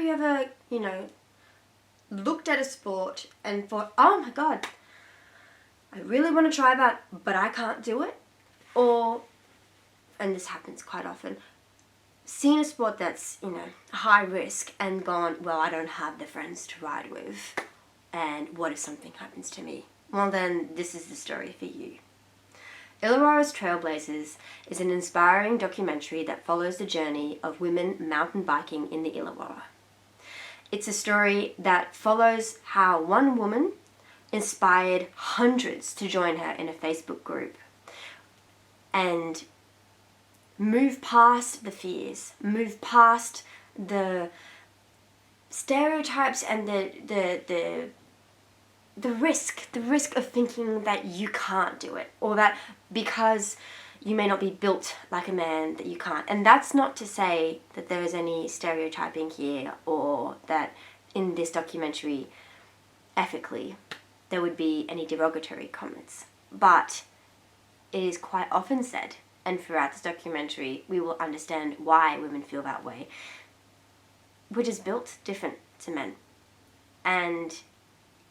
you ever, looked at a sport and thought, oh my God, I really want to try that, but I can't do it? Or, and this happens quite often, seen a sport that's, high risk and gone, well, I don't have the friends to ride with, and what if something happens to me? Well, then this is the story for you. Illawarra's Trailblazers is an inspiring documentary that follows the journey of women mountain biking in the Illawarra. It's a story that follows how one woman inspired hundreds to join her in a Facebook group and move past the fears, move past the stereotypes and the risk of thinking that you can't do it, or that because you may not be built like a man that you can't. And that's not to say that there is any stereotyping here, or that in this documentary ethically there would be any derogatory comments. But it is quite often said, and throughout this documentary we will understand why women feel that way. We're just built different to men. And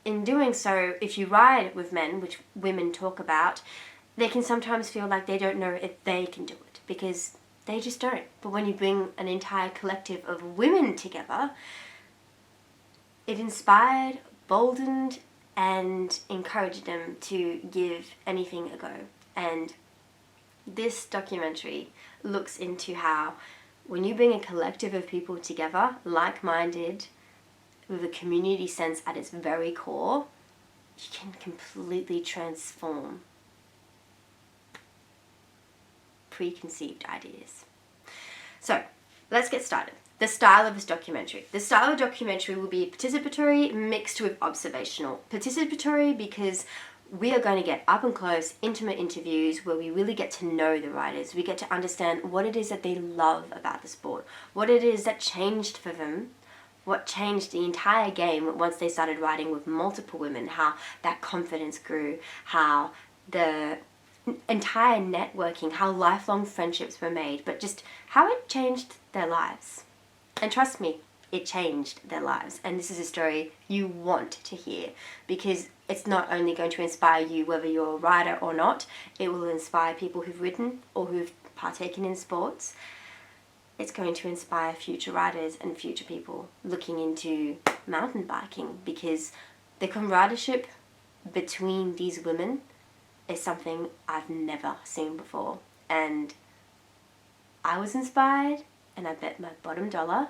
in doing so, if you ride with men, which women talk about, they can sometimes feel like they don't know if they can do it, because they just don't. But when you bring an entire collective of women together, it inspired, boldened, and encouraged them to give anything a go. And this documentary looks into how when you bring a collective of people together, like-minded, with a community sense at its very core, you can completely transform preconceived ideas. So, let's get started. The style of this documentary. The style of documentary will be participatory mixed with observational. Participatory because we are going to get up and close, intimate interviews where we really get to know the riders. We get to understand what it is that they love about the sport, what it is that changed for them, what changed the entire game once they started riding with multiple women, how that confidence grew, how the entire networking, how lifelong friendships were made, but just how it changed their lives. And trust me, it changed their lives. And this is a story you want to hear, because it's not only going to inspire you whether you're a rider or not, it will inspire people who've ridden or who've partaken in sports. It's going to inspire future riders and future people looking into mountain biking, because the camaraderie between these women is something I've never seen before. And I was inspired, and I bet my bottom dollar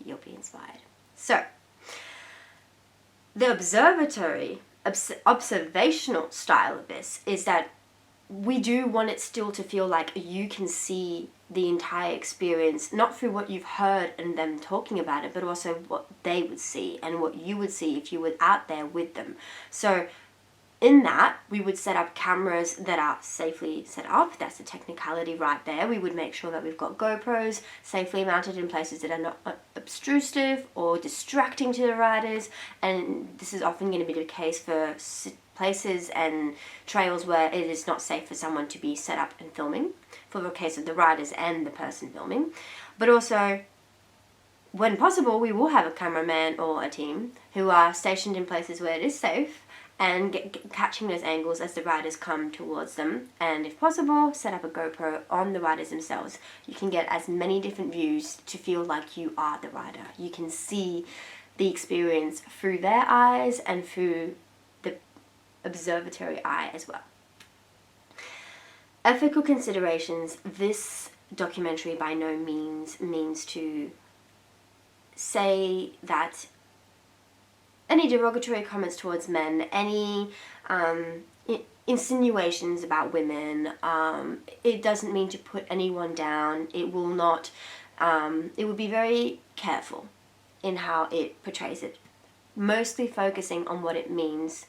you'll be inspired. So, the observational style of this is that we do want it still to feel like you can see the entire experience, not through what you've heard and them talking about it, but also what they would see and what you would see if you were out there with them. So in that, we would set up cameras that are safely set up. That's the technicality right there. We would make sure that we've got GoPros safely mounted in places that are not obtrusive or distracting to the riders. And this is often going to be the case for places and trails where it is not safe for someone to be set up and filming, for the case of the riders and the person filming. But also, when possible, we will have a cameraman or a team who are stationed in places where it is safe and catching those angles as the riders come towards them. And if possible, set up a GoPro on the riders themselves. You can get as many different views to feel like you are the rider. You can see the experience through their eyes and through the observatory eye as well. Ethical considerations. This documentary by no means means to say that any derogatory comments towards men, any insinuations about women, it doesn't mean to put anyone down. It will not, it will be very careful in how it portrays it, mostly focusing on what it means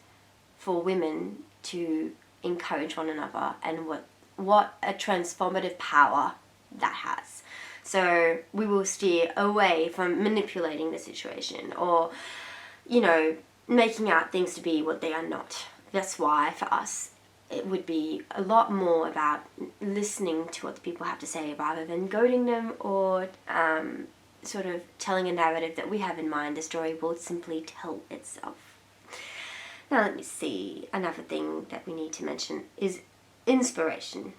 for women to encourage one another and what a transformative power that has. So we will steer away from manipulating the situation or making out things to be what they are not. That's why, for us, it would be a lot more about listening to what the people have to say rather than goading them or sort of telling a narrative that we have in mind, the story will simply tell itself. Now let me see, another thing that we need to mention is inspiration.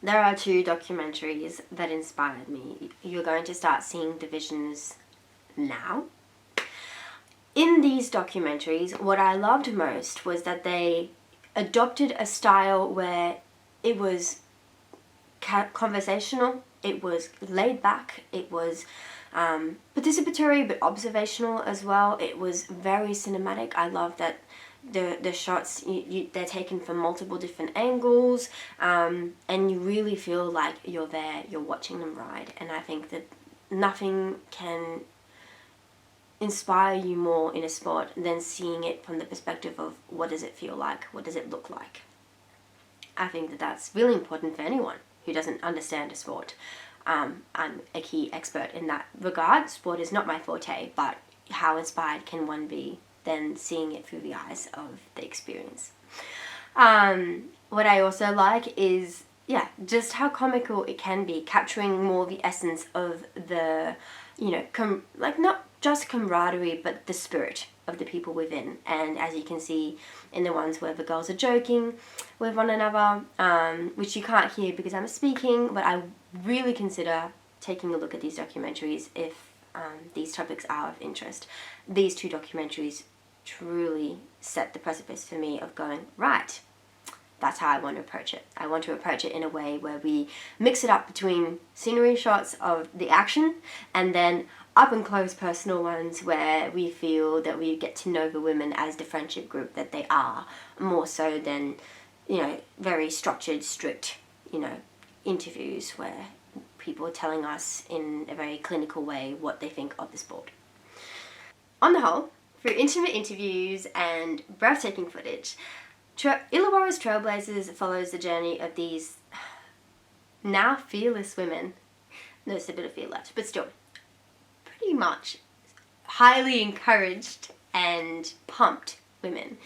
There are 2 documentaries that inspired me. You're going to start seeing divisions now. In these documentaries, what I loved most was that they adopted a style where it was conversational, it was laid back, it was participatory but observational as well. It was very cinematic. I love that the shots, they're taken from multiple different angles, and you really feel like you're there, you're watching them ride. And I think that nothing can inspire you more in a sport than seeing it from the perspective of what does it feel like, what does it look like. I think that that's really important for anyone who doesn't understand a sport. I'm a key expert in that regard. Sport is not my forte, but how inspired can one be than seeing it through the eyes of the experience? What I also like is, just how comical it can be, capturing more the essence of the, not just camaraderie, but the spirit of the people within. And as you can see in the ones where the girls are joking with one another, which you can't hear because I'm speaking, but I really consider taking a look at these documentaries if these topics are of interest. These 2 documentaries truly set the precipice for me of going, right, that's how I want to approach it. I want to approach it in a way where we mix it up between scenery shots of the action and then up and close personal ones where we feel that we get to know the women as the friendship group that they are, more so than, very structured, strict, interviews where people are telling us in a very clinical way what they think of the sport. On the whole, through intimate interviews and breathtaking footage, Illawarra's Trailblazers follows the journey of these now fearless women. There's a bit of fear left, but still, pretty much highly encouraged and pumped women,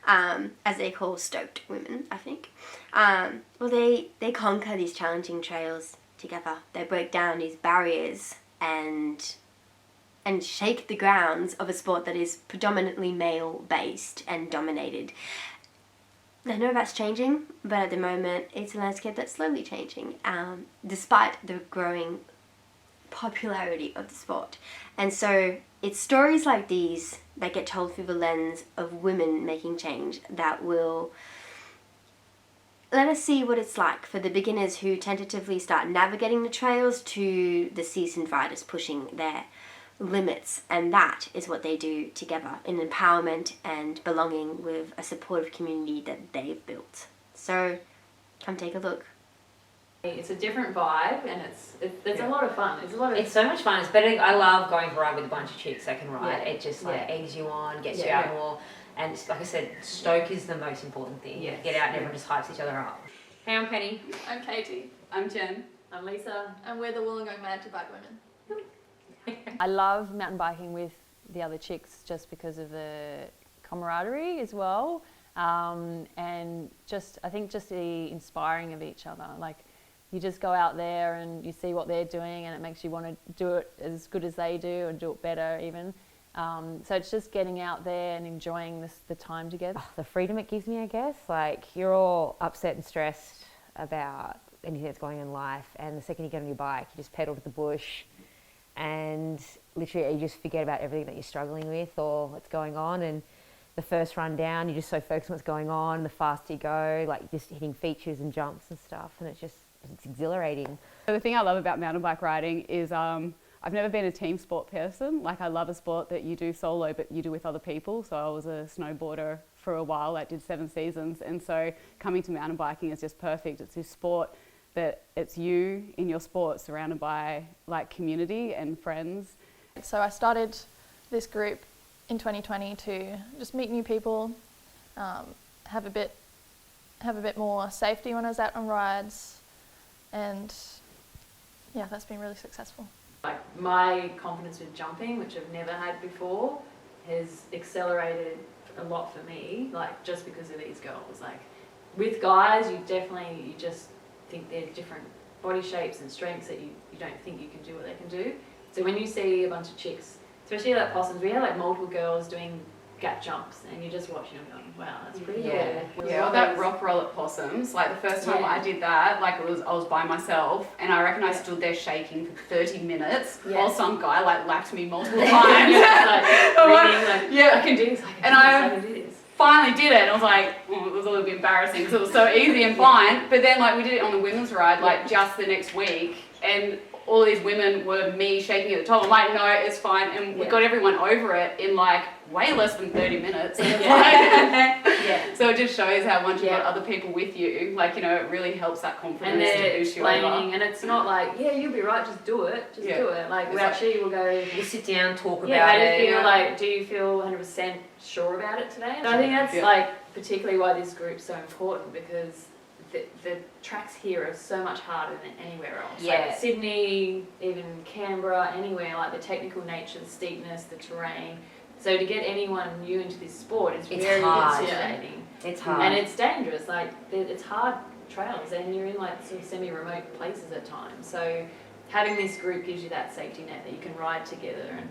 as they call stoked women, I think. They conquer these challenging trails together. They break down these barriers and shake the grounds of a sport that is predominantly male-based and dominated. I know that's changing, but at the moment it's a landscape that's slowly changing, despite the growing popularity of the sport. And so it's stories like these that get told through the lens of women making change that will let us see what it's like for the beginners who tentatively start navigating the trails to the seasoned riders pushing their limits, and that is what they do together in empowerment and belonging with a supportive community that they've built. So come take a look. It's a different vibe, and it's a lot of fun. It's so much fun. It's better. I love going for a ride with a bunch of chicks that can ride. It just eggs you on, gets you out more. And like I said, stoke is the most important thing. Get out and everyone just hypes each other up. Hey, I'm Penny. I'm Katie. I'm Jen. I'm Lisa. And we're the Wollongong Mad to Bike Women. I love mountain biking with the other chicks just because of the camaraderie as well, and I think just the inspiring of each other. Like, you just go out there and you see what they're doing and it makes you want to do it as good as they do and do it better even. So it's just getting out there and enjoying the time together. The freedom it gives me, I guess. Like, you're all upset and stressed about anything that's going on in life, and the second you get on your bike, you just pedal to the bush and literally you just forget about everything that you're struggling with or what's going on. And the first run down, you're just so focused on what's going on. The faster you go, like just hitting features and jumps and stuff, and it's exhilarating. So the thing I love about mountain bike riding is I've never been a team sport person. Like, I love a sport that you do solo but you do with other people. So I was a snowboarder for a while. I did 7 seasons, and so coming to mountain biking is just perfect. It's this sport that it's you in your sport surrounded by like community and friends. So I started this group in 2020 to just meet new people, have a bit more safety when I was out on rides, and yeah, that's been really successful. Like, my confidence with jumping, which I've never had before, has accelerated a lot for me, like just because of these girls. Like, with guys, you just think they're different body shapes and strengths that you don't think you can do what they can do. So when you see a bunch of chicks, especially like possums, we had like multiple girls doing gap jumps, and you're just watching them going, wow, that's pretty cool. Yeah, or that rock roll at possums. Like the first time I did that, like I was by myself, and I reckon I stood there shaking for 30 minutes while some guy like lapped me multiple times. I can do this. I can do this. Finally did it, and I was like, it was a little bit embarrassing because it was so easy and fine. But then like we did it on the women's ride like just the next week, and all these women were me shaking at the top. I'm like, no, it's fine, and we got everyone over it in like way less than 30 minutes. So it just shows how once you've got other people with you, like, you know, it really helps that confidence and they're to boost you explaining, over. and it's not like, you'll be right, just do it, do it. Like, we actually will go, We'll sit down, talk about how do it. you feel, like, do you feel 100% sure about it today? And I think that's like particularly why this group's so important, because the tracks here are so much harder than anywhere else. Like Sydney, even Canberra, anywhere, like the technical nature, the steepness, the terrain. So to get anyone new into this sport is very intimidating. It's hard. And it's dangerous. Like, it's hard trails, and you're in like sort of semi-remote places at times. So having this group gives you that safety net that you can ride together. And